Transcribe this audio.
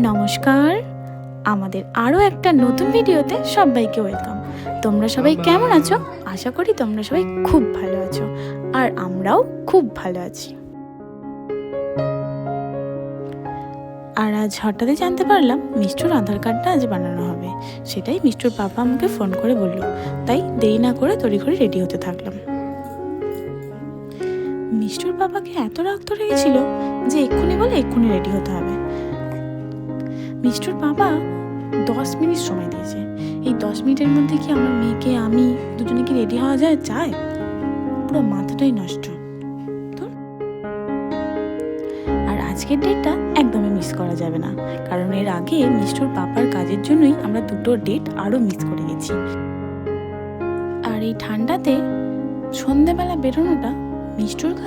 নমস্কার, আমাদের আরও একটা নতুন ভিডিওতে সবাইকে ওয়েলকাম। তোমরা সবাই কেমন আছো? আশা করি তোমরা সবাই খুব ভালো আছো, আর আমরাও খুব ভালো আছি। আর আজ হঠাৎই জানতে পারলাম মিষ্টুর আধার কার্ডটা আজ বানানো হবে। সেটাই মিষ্টুর বাবা আমাকে ফোন করে বলল, তাই দেরি না করে তড়িঘড়ি রেডি হতে থাকলাম। মিষ্টুর বাবাকে এত রাগ ধরে গেছিল যে এক্ষুনি বলে এক্ষুনি রেডি হতে হবে। মিষ্টুর বাবা 10 মিনিট সময় দিয়েছে। এই 10 মিনিটের মধ্যে কি আমার মেয়েকে আমি দুজনে কি রেডি হওয়া যায়? পুরো মাথাটাই নষ্ট। আর আজকের ডেটটা একদমই মিস করা যাবে না, কারণ এর আগে মিষ্টুর পাপার কাজের জন্যই আমরা দুটো ডেট আরও মিস করে গেছি। আর এই ঠান্ডাতে সন্ধেবেলা বেরোনোটা মিষ্টুর